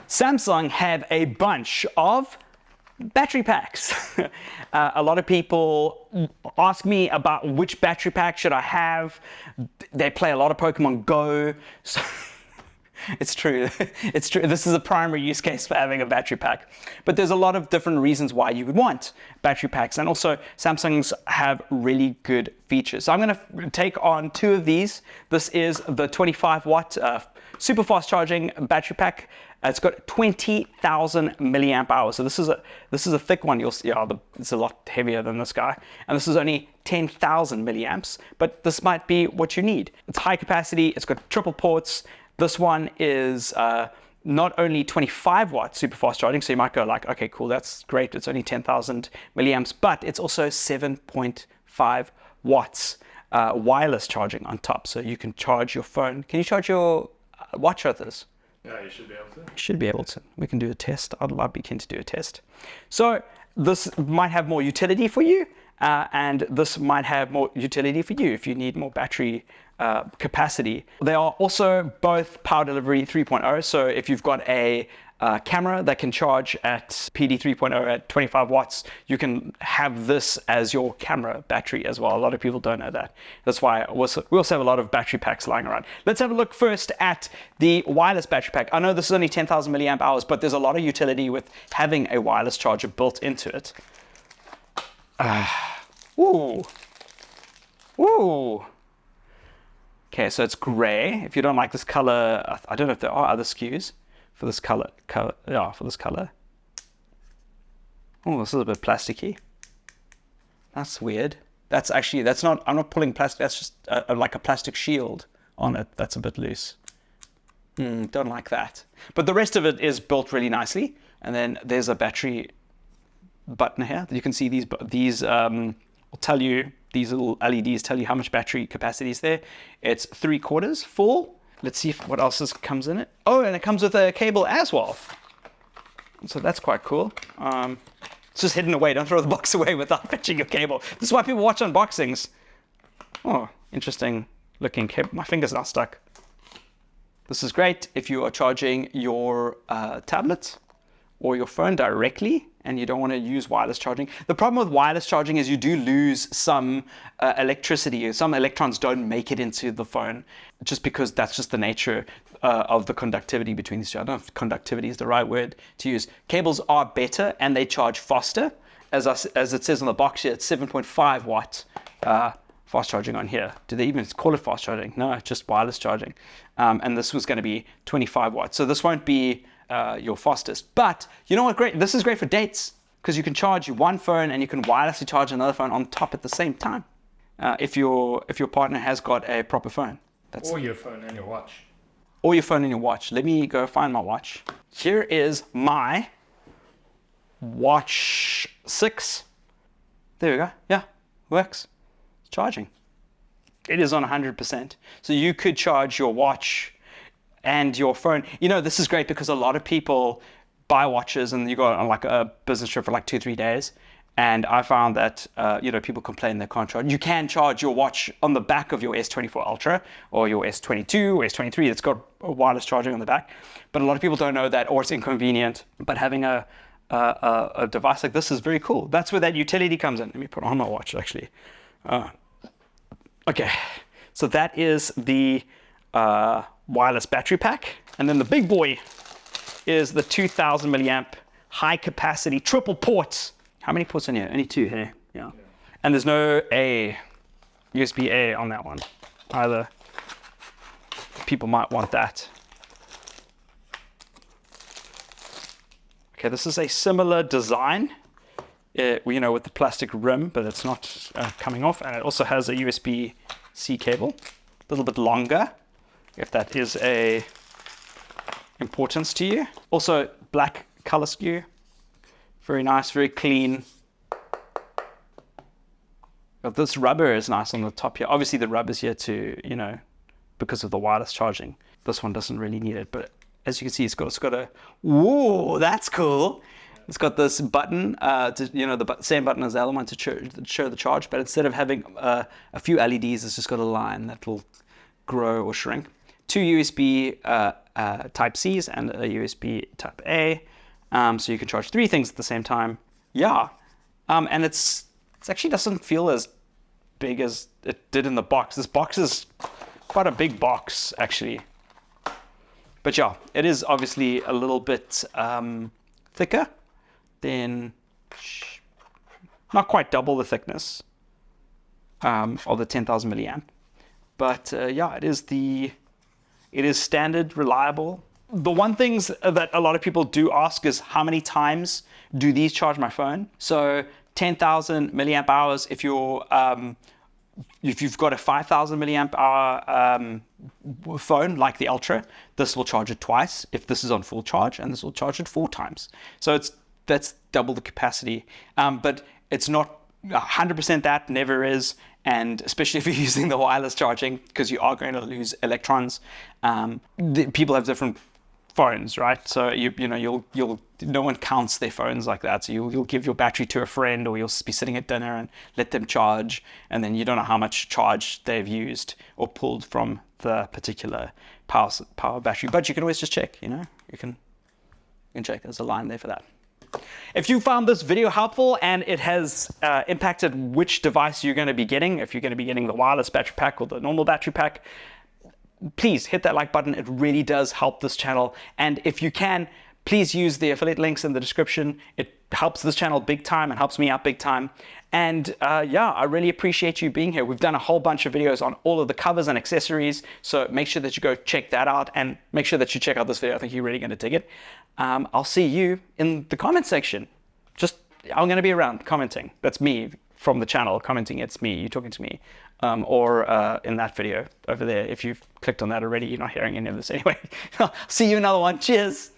Samsung have a bunch of battery packs. A lot of people ask me about which battery pack should I have. They play a lot of Pokemon Go. So it's true. It's true. This is a primary use case for having a battery pack. But there's a lot of different reasons why you would want battery packs. And also Samsungs have really good features. So I'm going to take on two of these. This is the 25 watt super fast charging battery pack. It's got 20,000 milliamp hours. So this is a thick one. You'll see, it's a lot heavier than this guy. And this is only 10,000 milliamps, but this might be what you need. It's high capacity. It's got triple ports. This one is not only 25 watt super fast charging. So you might go like, okay, cool. That's great. It's only 10,000 milliamps, but it's also 7.5 watts wireless charging on top. So you can charge your phone. Can you charge your watch with this? Yeah, you should be able to. You should be able to. We can do a test. I'd be keen to do a test. So this might have more utility for you, and this might have more utility for you if you need more battery capacity. They are also both power delivery 3.0. So if you've got a camera that can charge at PD 3.0 at 25 watts, you can have this as your camera battery as well. A lot of people don't know that. That's why we also have a lot of battery packs lying around. Let's have a look first at the wireless battery pack. I know this is only 10,000 milliamp hours, but there's a lot of utility with having a wireless charger built into it. Ooh. Okay, so it's gray. If you don't like this color, I don't know if there are other SKUs for this color. Yeah, for this color. Oh, this is a bit plasticky. That's weird. That's not, I'm not pulling plastic. That's just like a plastic shield on it. That's a bit loose. Don't like that. But the rest of it is built really nicely. And then there's a battery button here. You can see these will tell you, these little LEDs tell you how much battery capacity is there. It's 3/4 full. Let's see what else comes in it. Oh, and it comes with a cable as well. So that's quite cool. It's just hidden away. Don't throw the box away without fetching your cable. This is why people watch unboxings. Oh, interesting looking cable. My finger's not stuck. This is great if you are charging your tablet or your phone directly and you don't want to use wireless charging. The problem with wireless charging is you do lose some electricity. Some electrons don't make it into the phone just because that's just the nature of the conductivity between these two. I don't know if conductivity is the right word to use. Cables are better and they charge faster. As it says on the box here, it's 7.5 watt fast charging on here. Do they even call it fast charging? No, it's just wireless charging. And this was going to be 25 watts. So this won't be your fastest, but you know what, great, this is great for dates because you can charge one phone and you can wirelessly charge another phone on top at the same time if your partner has got a proper phone. Or your phone and your watch. Or your phone and your watch. Let me go find my watch. Here is my watch 6. There we go. Yeah, works. It's charging. It is on 100%. So you could charge your watch and your phone. You know, this is great because a lot of people buy watches and you go on like a business trip for like 2-3 days. And I found that, people complain they can't charge. You can charge your watch on the back of your S24 Ultra or your S22 or S23. It's got wireless charging on the back. But a lot of people don't know that, or it's inconvenient. But having a device like this is very cool. That's where that utility comes in. Let me put on my watch actually. Okay, so that is the wireless battery pack. And then the big boy is the 2000 milliamp high capacity triple ports. How many ports in here? Only 2 here. Yeah. And there's no USB A on that one either. People might want that. Okay, this is a similar design, with the plastic rim, but it's not coming off. And it also has a USB-C cable, a little bit longer, if that is a importance to you. Also, black color scheme. Very nice, very clean. But this rubber is nice on the top here. Obviously the rubber's here to, because of the wireless charging. This one doesn't really need it, but as you can see, it's got a, whoa, that's cool. It's got this button, the same button as the other one to show the charge, but instead of having a few LEDs, it's just got a line that will grow or shrink. two USB Type C's and a USB Type A. So you can charge three things at the same time. Yeah. And it actually doesn't feel as big as it did in the box. This box is quite a big box, actually. But yeah, it is obviously a little bit thicker than, not quite double the thickness of the 10,000 milliamp. But yeah, it is standard, reliable. The one things that a lot of people do ask is how many times do these charge my phone? So 10,000 milliamp hours if you're if you've got a 5,000 milliamp hour phone like the Ultra, this will charge it twice if this is on full charge, and this will charge it 4 times. So that's double the capacity, but it's not 100% that, never is, and especially if you're using the wireless charging, because you are going to lose electrons. People have different phones, right? So you'll no one counts their phones like that. So you'll give your battery to a friend, or you'll be sitting at dinner and let them charge, and then you don't know how much charge they've used or pulled from the particular power battery. But you can always just check. You can check. There's a line there for that. If you found this video helpful and it has impacted which device you're going to be getting, if you're going to be getting the wireless battery pack or the normal battery pack, please hit that like button. It really does help this channel. And if you can, please use the affiliate links in the description. It helps this channel big time and helps me out big time. And yeah, I really appreciate you being here. We've done a whole bunch of videos on all of the covers and accessories. So make sure that you go check that out, and make sure that you check out this video. I think you're really going to dig it. I'll see you in the comment section. I'm going to be around commenting. That's me from the channel commenting. It's me, you talking to me. Or in that video over there. If you've clicked on that already, you're not hearing any of this anyway. See you in another one. Cheers.